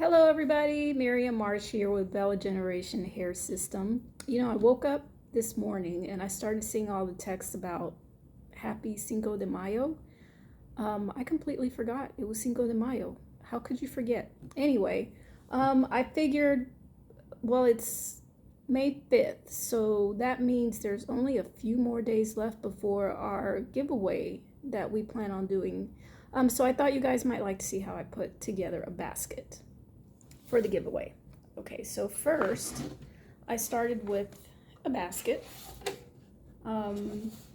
Hello everybody, Miriam Marsh here with BellaGeneration Hair System. I woke up this morning and I started seeing all the texts about Happy Cinco de Mayo. I completely forgot it was Cinco de Mayo. How could you forget? Anyway, I figured, well, it's May 5th, so that means there's only a few more days left before our giveaway that we plan on doing. So I thought you guys might like to see how I put together a basket for the giveaway. Okay, so first I started with a basket.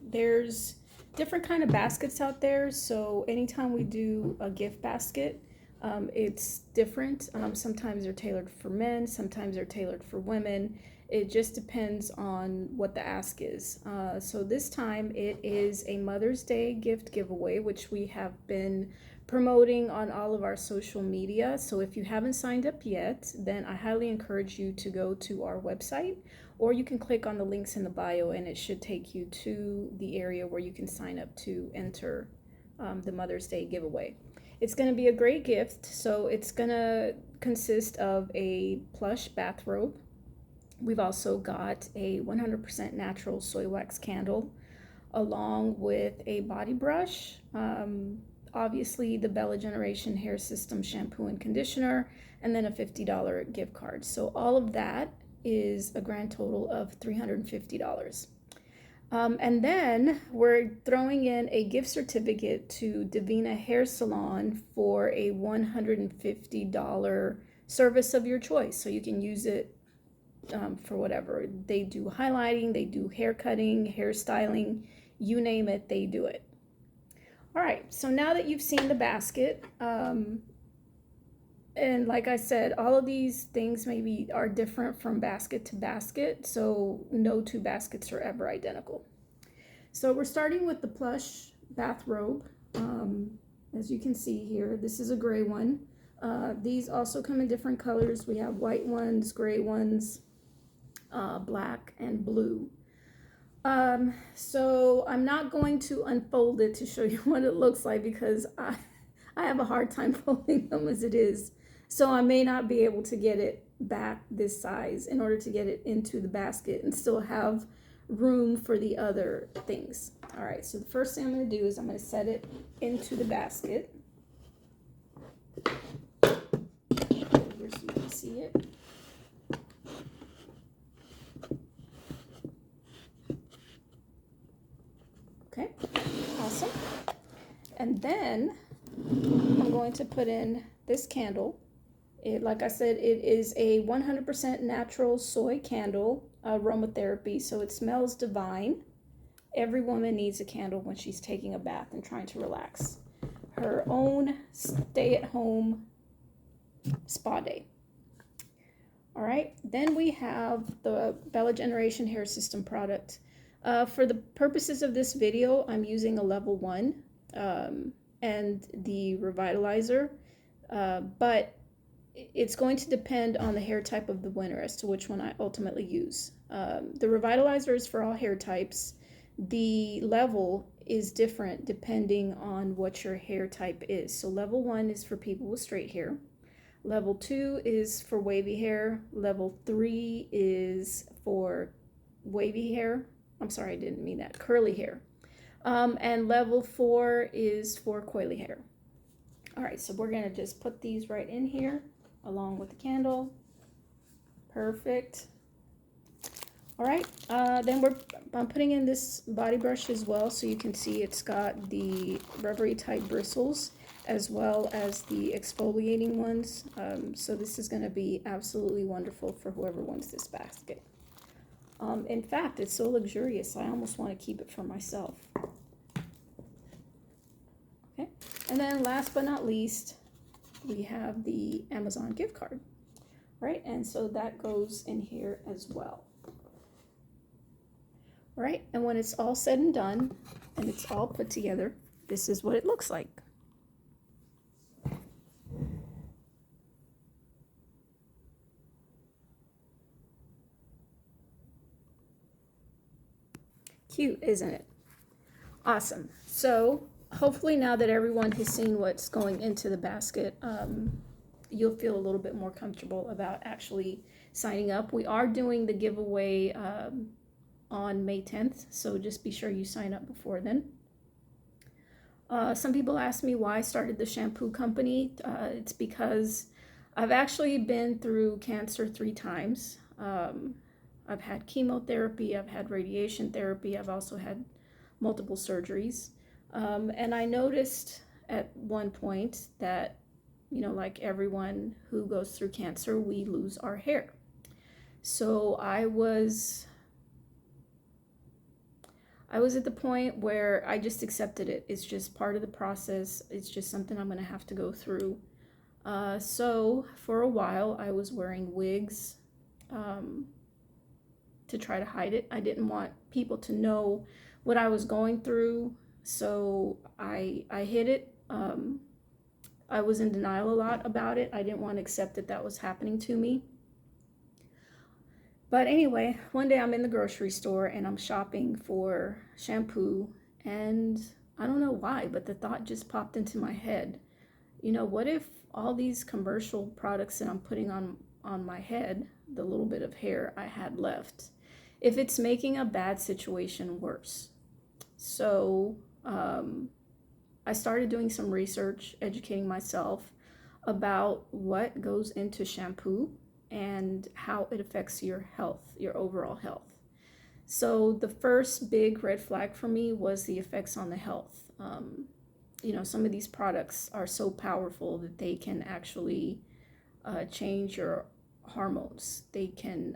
There's different kind of baskets out there, so anytime we do a gift basket, it's different. Sometimes they're tailored for men, sometimes they're tailored for women. It just depends on what the ask is. So this time it is a Mother's Day gift giveaway, which we have been promoting on all of our social media. So if you haven't signed up yet, then I highly encourage you to go to our website, or you can click on the links in the bio and it should take you to the area where you can sign up to enter the Mother's Day giveaway. It's going to be a great gift. So it's going to consist of a plush bathrobe. We've also got a 100% natural soy wax candle, along with a body brush, obviously the BellaGeneration Hair System shampoo and conditioner, and then a $50 gift card. So all of that is a grand total of $350. And then we're throwing in a gift certificate to Divina Hair Salon for a $150 service of your choice. So you can use it for whatever. They do highlighting, they do hair cutting, hairstyling, you name it, they do it. All right, so now that you've seen the basket, and like I said, all of these things maybe are different from basket to basket, so no two baskets are ever identical. So we're starting with the plush bathrobe. As you can see here, this is a gray one. These also come in different colors. We have white ones, gray ones, black, and blue. So I'm not going to unfold it to show you what it looks like because I have a hard time folding them as it is. So I may not be able to get it back this size in order to get it into the basket and still have room for the other things. All right, so the first thing I'm going to do is I'm going to set it into the basket. Here so you can see it. Okay, awesome. And then I'm going to put in this candle. Like I said, it is a 100% natural soy candle, aromatherapy, so it smells divine. Every woman needs a candle when she's taking a bath and trying to relax. Her own stay-at-home spa day. All right, then we have the BellaGeneration Hair System product. For the purposes of this video, I'm using a level 1 and the revitalizer, but it's going to depend on the hair type of the winner as to which one I ultimately use. The revitalizer is for all hair types. The level is different depending on what your hair type is. So level 1 is for people with straight hair. Level 2 is for wavy hair. Level 3 is for wavy hair. I'm sorry, I didn't mean that. Curly hair. And level 4 is for coily hair. All right, so we're gonna just put these right in here along with the candle. Perfect. All right, then I'm putting in this body brush as well, so you can see it's got the rubbery type bristles as well as the exfoliating ones. So this is gonna be absolutely wonderful for whoever wants this basket. In fact, it's so luxurious, I almost want to keep it for myself. Okay, and then last but not least, we have the Amazon gift card, right? And so that goes in here as well. All right, and when it's all said and done, and it's all put together, this is what it looks like. Cute, isn't it? Awesome. So hopefully now that everyone has seen what's going into the basket, you'll feel a little bit more comfortable about actually signing up. We are doing the giveaway on May 10th, so just be sure you sign up before then. Some people ask me why I started the shampoo company. It's because I've actually been through cancer 3 times. I've had chemotherapy, I've had radiation therapy, I've also had multiple surgeries. And I noticed at one point that, you know, like everyone who goes through cancer, we lose our hair. So I was at the point where I just accepted it. It's just part of the process. It's just something I'm going to have to go through. So for a while, I was wearing wigs to try to hide it. I didn't want people to know what I was going through, so I hid it. I was in denial a lot about it. I didn't want to accept that that was happening to me. But anyway, one day I'm in the grocery store and I'm shopping for shampoo, and I don't know why, but the thought just popped into my head. You know, what if all these commercial products that I'm putting on my head, the little bit of hair I had left, if it's making a bad situation worse? So I started doing some research, educating myself about what goes into shampoo and how it affects your health, your overall health. So the first big red flag for me was the effects on the health. You know, some of these products are so powerful that they can actually change your hormones. They can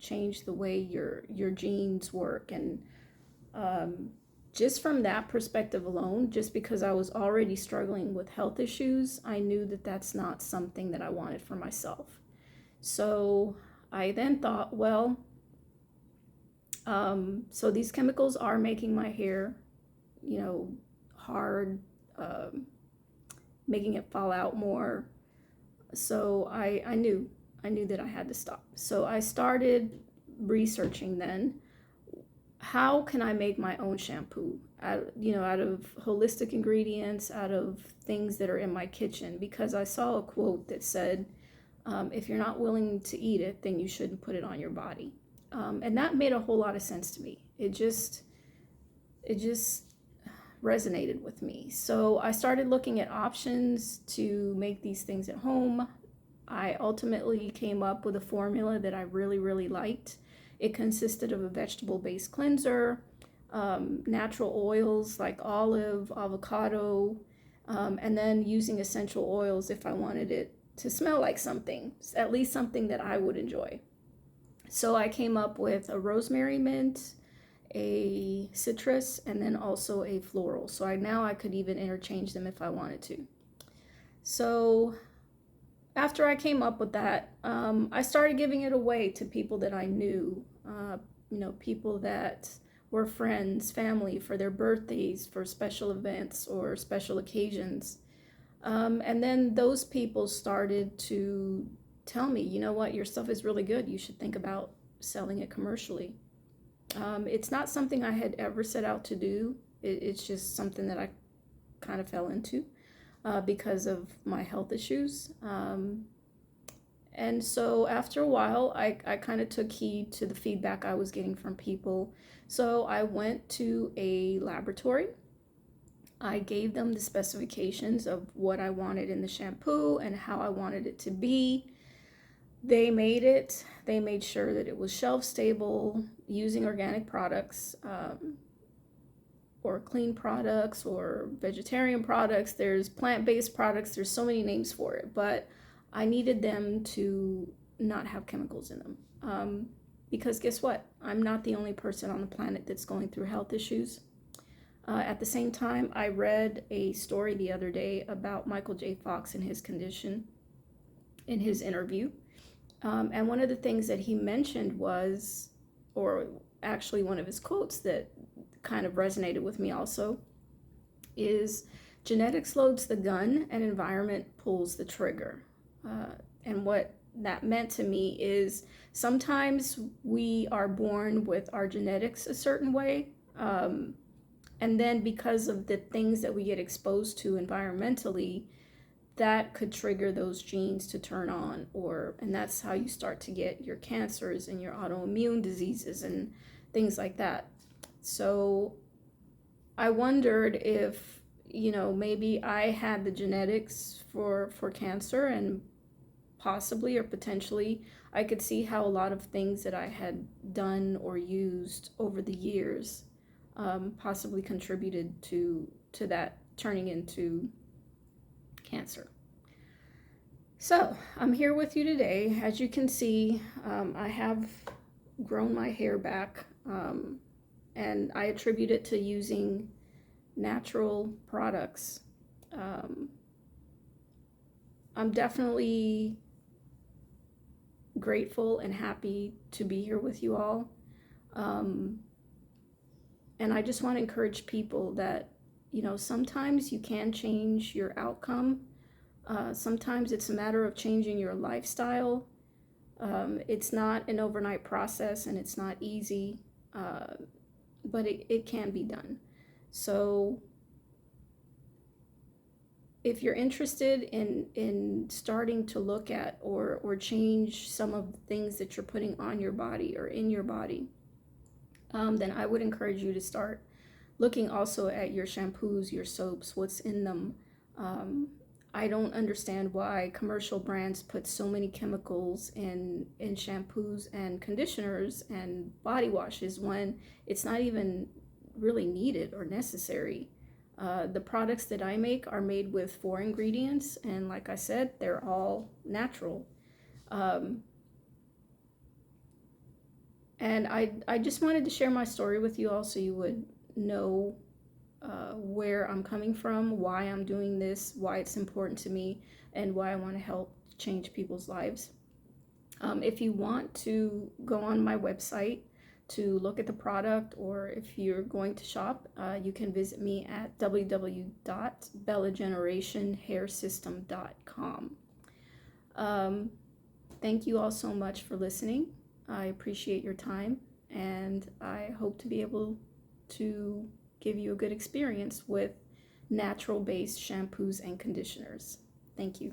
change the way your genes work. And just from that perspective alone, just because I was already struggling with health issues, I knew that that's not something that I wanted for myself. So I then thought, well, so these chemicals are making my hair, you know, hard, making it fall out more. So I knew that I had to stop. So I started researching then, how can I make my own shampoo out of holistic ingredients, out of things that are in my kitchen? Because I saw a quote that said, if you're not willing to eat it, then you shouldn't put it on your body. And that made a whole lot of sense to me. It just resonated with me. So I started looking at options to make these things at home. I ultimately came up with a formula that I really, really liked. It consisted of a vegetable-based cleanser, natural oils like olive, avocado, and then using essential oils if I wanted it to smell like something, at least something that I would enjoy. So I came up with a rosemary mint, a citrus, and then also a floral. So now I could even interchange them if I wanted to. So after I came up with that, I started giving it away to people that I knew, people that were friends, family, for their birthdays, for special events or special occasions. And then those people started to tell me, you know what, your stuff is really good. You should think about selling it commercially. It's not something I had ever set out to do. It's just something that I kind of fell into. Because of my health issues. And so after a while, I kind of took heed to the feedback I was getting from people. So I went to a laboratory. I gave them the specifications of what I wanted in the shampoo and how I wanted it to be. They made it. They made sure that it was shelf stable, using organic products, or clean products or vegetarian products. There's plant-based products. There's so many names for it, but I needed them to not have chemicals in them. Because guess what? I'm not the only person on the planet that's going through health issues. At the same time, I read a story the other day about Michael J. Fox and his condition in his interview. And one of the things that he mentioned was, or actually one of his quotes that kind of resonated with me also, is genetics loads the gun and environment pulls the trigger. And what that meant to me is sometimes we are born with our genetics a certain way, and then because of the things that we get exposed to environmentally, that could trigger those genes to turn on, and that's how you start to get your cancers and your autoimmune diseases and things like that. So I wondered if, maybe I had the genetics for cancer, and possibly or potentially I could see how a lot of things that I had done or used over the years possibly contributed to that turning into cancer. So I'm here with you today. As you can see, I have grown my hair back, and I attribute it to using natural products. I'm definitely grateful and happy to be here with you all. And I just want to encourage people that, sometimes you can change your outcome. Sometimes it's a matter of changing your lifestyle. It's not an overnight process, and it's not easy, but it can be done. So if you're interested in starting to look at or change some of the things that you're putting on your body or in your body, then I would encourage you to start looking also at your shampoos, your soaps, what's in them. I don't understand why commercial brands put so many chemicals in shampoos and conditioners and body washes when it's not even really needed or necessary. The products that I make are made with 4 ingredients, and like I said, they're all natural. And I just wanted to share my story with you all so you would know where I'm coming from, why I'm doing this, why it's important to me, and why I want to help change people's lives. If you want to go on my website to look at the product, or if you're going to shop, you can visit me at www.bellagenerationhairsystem.com. Thank you all so much for listening. I appreciate your time, and I hope to be able to give you a good experience with natural-based shampoos and conditioners. Thank you.